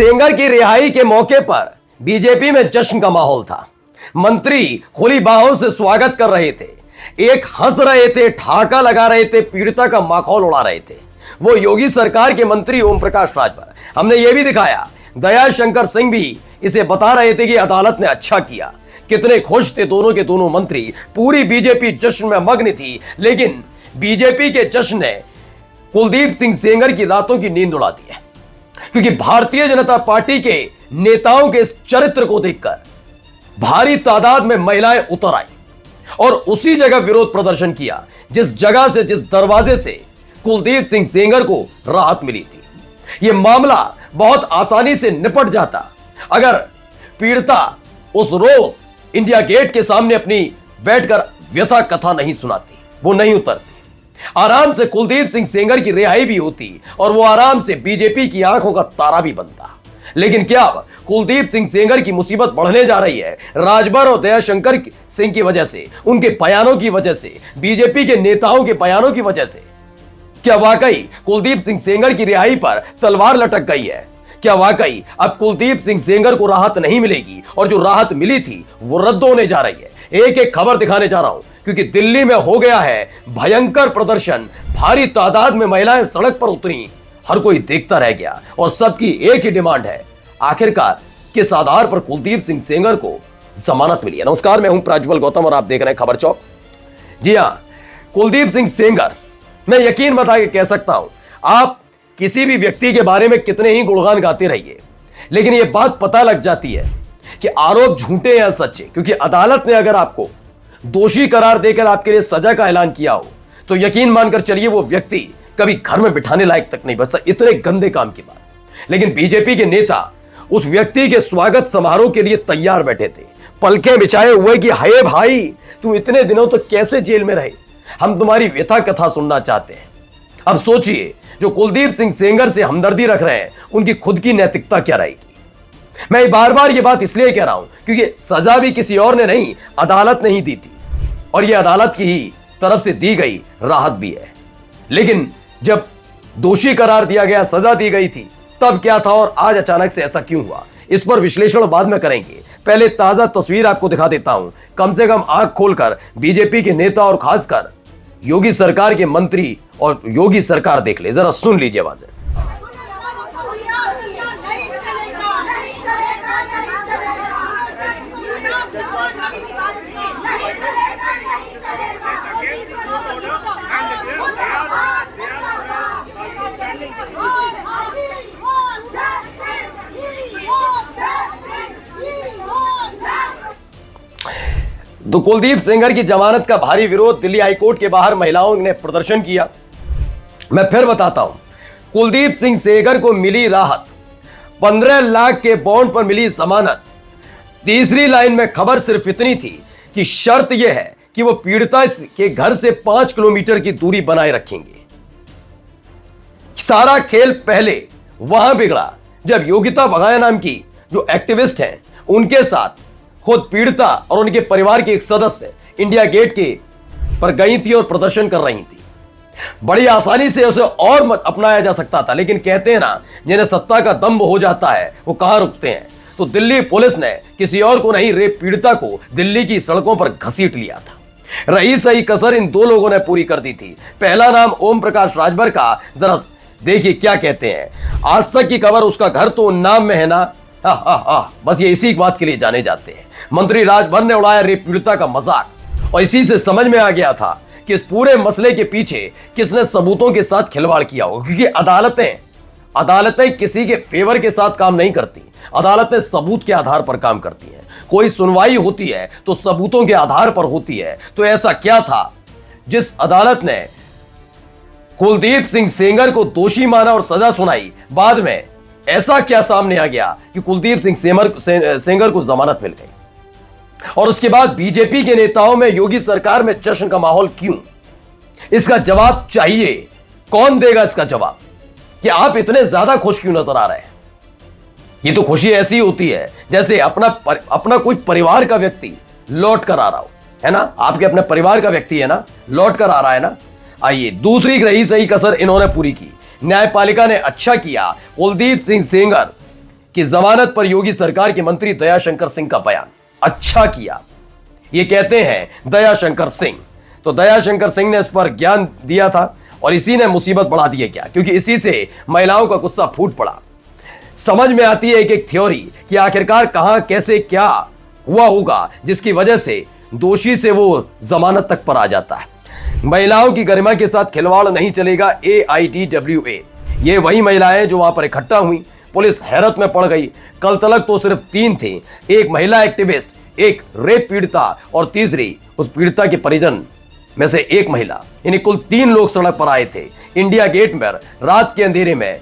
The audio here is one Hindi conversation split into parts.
सेंगर की रिहाई के मौके पर बीजेपी में जश्न का माहौल था। मंत्री खुली बाहों से स्वागत कर रहे थे, एक हंस रहे थे, ठाका लगा रहे थे, पीड़िता का माखौल उड़ा रहे थे। वो योगी सरकार के मंत्री ओम प्रकाश राजभर। हमने ये भी दिखाया, दया शंकर सिंह भी इसे बता रहे थे कि अदालत ने अच्छा किया। कितने खुश थे दोनों के दोनों मंत्री। पूरी बीजेपी जश्न में मग्न थी, लेकिन बीजेपी के जश्न ने कुलदीप सिंह सेंगर की रातों की नींद उड़ा दी है, क्योंकि भारतीय जनता पार्टी के नेताओं के इस चरित्र को देखकर भारी तादाद में महिलाएं उतर आई और उसी जगह विरोध प्रदर्शन किया जिस जगह से, जिस दरवाजे से कुलदीप सिंह सेंगर को राहत मिली थी। यह मामला बहुत आसानी से निपट जाता अगर पीड़िता उस रोज इंडिया गेट के सामने अपनी बैठकर व्यथा कथा नहीं सुनाती, वो नहीं उतरती। आराम से कुलदीप सिंह सेंगर की रिहाई भी होती और वो आराम से बीजेपी की आंखों का तारा भी बनता। लेकिन क्या अब कुलदीप सिंह सेंगर की मुसीबत बढ़ने जा रही है राजभर और दयाशंकर सिंह की वजह से, उनके बयानों की वजह से, बीजेपी के नेताओं के बयानों की वजह से? क्या वाकई कुलदीप सिंह सेंगर की रिहाई पर तलवार लटक गई है? क्या वाकई अब कुलदीप सिंह सेंगर को राहत नहीं मिलेगी और जो राहत मिली थी वो रद्द होने जा रही है? एक एक खबर दिखाने जा रहा हूं, क्योंकि दिल्ली में हो गया है भयंकर प्रदर्शन। भारी तादाद में महिलाएं सड़क पर उतरी, हर कोई देखता रह गया और सबकी एक ही डिमांड है, आखिरकार किस आधार पर कुलदीप सिंह सेंगर को जमानत मिली है। नमस्कार, मैं हूं प्रज्वल गौतम और आप देख रहे हैं खबर चौक। जी हां, कुलदीप सिंह सेंगर, मैं यकीन बता के कह सकता हूं, आप किसी भी व्यक्ति के बारे में कितने ही गुणगान गाते रहिए, लेकिन यह बात पता लग जाती है कि आरोप झूठे या सच्चे। क्योंकि अदालत ने अगर आपको दोषी करार देकर आपके लिए सजा का ऐलान किया हो तो यकीन मानकर चलिए वो व्यक्ति कभी घर में बिठाने लायक तक नहीं बचता। इतने गंदे काम की बात। लेकिन बीजेपी के नेता उस व्यक्ति के स्वागत समारोह के लिए तैयार बैठे थे, पलकें बिछाए हुए कि हाय भाई, तुम इतने दिनों तक कैसे जेल में रहे, हम तुम्हारी व्यथा कथा सुनना चाहते हैं। अब सोचिए, जो कुलदीप सिंह सेंगर से हमदर्दी रख रहे हैं उनकी खुद की नैतिकता क्या रहेगी। मैं बार बार ये बात इसलिए कह रहा हूं क्योंकि सजा भी किसी और ने नहीं, अदालत ने ही दी थी और यह अदालत की ही तरफ से दी गई राहत भी है। लेकिन जब दोषी करार दिया गया, सजा दी गई थी, तब क्या था और आज अचानक से ऐसा क्यों हुआ, इस पर विश्लेषण बाद में करेंगे। पहले ताजा तस्वीर आपको दिखा देता हूं, कम से कम आंख खोलकर बीजेपी के नेता और खासकर योगी सरकार के मंत्री और योगी सरकार देख ले, जरा सुन लीजिए आवाजें। तो कुलदीप सेंगर की जमानत का भारी विरोध, दिल्ली हाईकोर्ट के बाहर महिलाओं ने प्रदर्शन किया। मैं फिर बताता हूं, कुलदीप सिंह सेंगर को मिली राहत, 15 लाख के बॉन्ड पर मिली जमानत। तीसरी लाइन में खबर सिर्फ इतनी थी कि शर्त यह है कि वो पीड़िता के घर से 5 किलोमीटर की दूरी बनाए रखेंगे। सारा खेल पहले वहां बिगड़ा जब योगिता बगाया नाम की जो एक्टिविस्ट हैं, उनके साथ खुद पीड़िता और उनके परिवार के एक सदस्य इंडिया गेट के पर गई थी और प्रदर्शन कर रही थी। बड़ी आसानी से उसे और अपनाया जा सकता था, लेकिन कहते हैं ना, जिन्हें सत्ता का दंभ हो जाता है वो कहां रुकते हैं। तो दिल्ली पुलिस ने किसी और को नहीं, रेप पीड़िता को दिल्ली की सड़कों पर घसीट लिया था। रही सही कसर इन दो लोगों ने पूरी कर दी थी। पहला नाम ओम प्रकाश राजभर का, जरा देखिए क्या कहते हैं। आज तक की खबर, उसका घर तो नाम में है ना, बस ये इसी बात के लिए जाने जाते हैं। मंत्री राजभर ने उड़ाया रेप पीड़िता का मजाक और इसी से समझ में आ गया था कि इस पूरे मसले के पीछे किसने सबूतों के साथ खिलवाड़ किया हो। क्योंकि अदालतें किसी के फेवर के साथ काम नहीं करती, अदालतें सबूत के आधार पर काम करती हैं। कोई सुनवाई होती है तो सबूतों के आधार पर होती है। तो ऐसा क्या था जिस अदालत ने कुलदीप सिंह सेंगर को दोषी माना और सजा सुनाई, बाद में ऐसा क्या सामने आ गया कि कुलदीप सिंह सेंगर को जमानत मिल गई? और उसके बाद बीजेपी के नेताओं में, योगी सरकार में जश्न का माहौल क्यों? इसका जवाब चाहिए। कौन देगा इसका जवाब कि आप इतने ज्यादा खुश क्यों नजर आ रहे हैं? ये तो खुशी ऐसी होती है जैसे अपना कोई परिवार का व्यक्ति लौट कर आ रहा हो, है ना। आपके अपने परिवार का व्यक्ति है ना, लौट कर आ रहा है ना। आइए, दूसरी रही सही कसर इन्होंने पूरी की। न्यायपालिका ने अच्छा किया, कुलदीप सिंह सेंगर कि जमानत पर योगी सरकार के मंत्री दयाशंकर सिंह का बयान। अच्छा किया, ये कहते हैं दयाशंकर सिंह। तो दयाशंकर सिंह ने इस पर ज्ञान दिया था और इसी ने मुसीबत बढ़ा दी है क्या, क्योंकि इसी से महिलाओं का गुस्सा फूट पड़ा। समझ में आती है एक थ्योरी कि आखिरकार कहां कैसे क्या हुआ होगा जिसकी वजह से दोषी से वो जमानत तक पर आ जाता है। महिलाओं की गरिमा के साथ खिलवाड़ नहीं चलेगा। AITWA, ये वही महिलाएं जो वहां पर इकट्ठा हुई। पुलिस हैरत में पड़ गई। कल तलक तो सिर्फ 3 थे, एक महिला एक्टिविस्ट, एक रेप पीड़िता और तीसरी उस पीड़िता के परिजन में से एक महिला, यानी कुल 3 लोग सड़क पर आए थे इंडिया गेट में रात के अंधेरे में।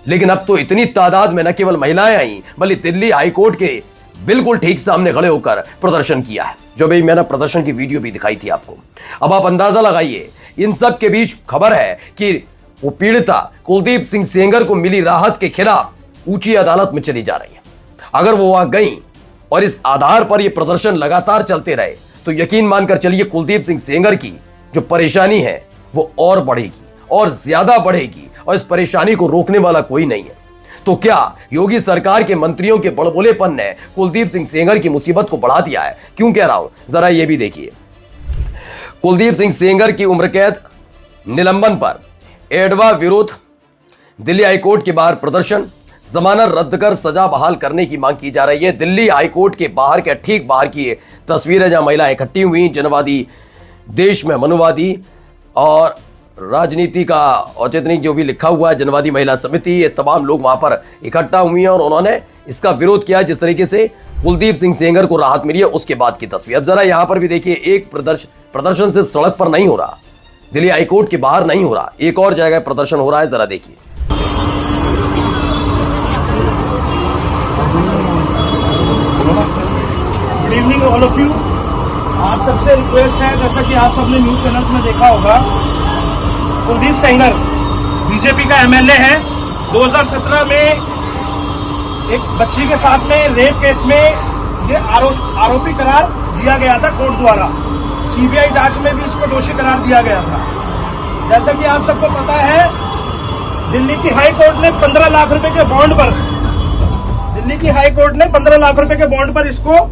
लेकिन अब तो इतनी तादाद में न केवल महिलाएं आई बल्कि दिल्ली हाईकोर्ट के बिल्कुल ठीक सामने खड़े होकर प्रदर्शन किया है, जो भी मैंने प्रदर्शन की वीडियो भी दिखाई थी आपको। अब आप अंदाजा लगाइए, इन सब के बीच खबर है कि वो पीड़िता कुलदीप सिंह सेंगर को मिली राहत के खिलाफ ऊंची अदालत में चली जा रही है। अगर वो वहां गई और इस आधार पर ये प्रदर्शन लगातार चलते रहे तो यकीन मानकर चलिए कुलदीप सिंह सेंगर की जो परेशानी है वो और बढ़ेगी और ज्यादा बढ़ेगी, और इस परेशानी को रोकने वाला कोई नहीं है। तो क्या योगी सरकार के मंत्रियों के बड़बोलेपन ने कुलदीप सिंह सेंगर की मुसीबत को बढ़ा दिया है? क्यों कह रहा हूं, जरा ये भी देखिए। कुलदीप सिंह सेंगर की उम्र कैद निलंबन पर एडवा विरोध, दिल्ली हाईकोर्ट के बाहर प्रदर्शन, जमानत रद्द कर सजा बहाल करने की मांग की जा रही है। दिल्ली हाईकोर्ट के बाहर के ठीक बाहर की तस्वीर है जहां महिलाएं इकट्ठी हुई। जनवादी देश में मनुवादी और राजनीति का औचित्य जो भी लिखा हुआ है, जनवादी महिला समिति, ये तमाम लोग वहां पर इकट्ठा हुई हैं और उन्होंने इसका विरोध किया जिस तरीके से कुलदीप सिंह सेंगर को राहत मिली है उसके बाद की तस्वीर। अब जरा यहां पर भी देखिए, एक प्रदर्शन सिर्फ सड़क पर नहीं हो रहा, दिल्ली हाईकोर्ट के बाहर नहीं हो रहा, एक और जगह प्रदर्शन हो रहा है, जरा देखिए। Good evening all of you. आप सबसे रिक्वेस्ट है, जैसा कि आप सबने न्यूज चैनल्स में देखा होगा, कुलदीप सेंगर बीजेपी का MLA है। 2017 में एक बच्ची के साथ में रेप केस में ये आरोपी करार दिया गया था कोर्ट द्वारा। CBI जांच में भी इसको दोषी करार दिया गया था। जैसा कि आप सबको पता है, दिल्ली की हाई कोर्ट ने 15 लाख रुपए के बॉन्ड पर दिल्ली की हाई कोर्ट ने 15 लाख रुपए के बॉन्ड पर इसको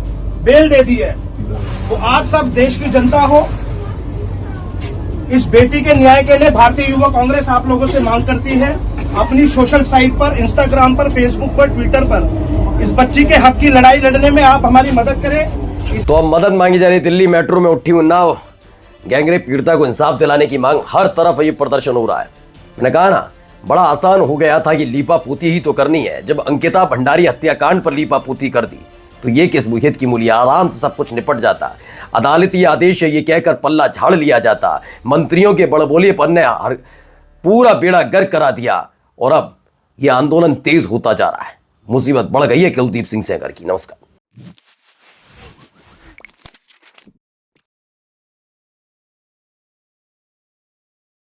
बेल दे दी है। तो आप सब देश की जनता हो, इस बेटी के न्याय के लिए भारतीय युवा कांग्रेस आप लोगों से मांग करती है, अपनी सोशल साइट पर, इंस्टाग्राम पर, फेसबुक पर, ट्विटर पर इस बच्ची के हक की लड़ाई लड़ने में आप हमारी मदद करें। तो अब मदद मांगी जा रही है। दिल्ली मेट्रो में उठी उन्नाव गैंगरेप पीड़िता को इंसाफ दिलाने की मांग, हर तरफ ये प्रदर्शन हो रहा है। मैंने कहा ना, बड़ा आसान हो गया था कि लीपापोती ही तो करनी है। जब अंकिता भंडारी हत्याकांड पर लीपापोती कर दी तो ये किस मुहित की मूल्य, आराम से सब कुछ निपट जाता। अदालती आदेश है ये कहकर पल्ला झाड़ लिया जाता। मंत्रियों के बड़बोलेपन ने पूरा बेड़ा गर्क करा दिया और अब ये आंदोलन तेज होता जा रहा है। मुसीबत बढ़ गई है कुलदीप सिंह सेंगर की। नमस्कार।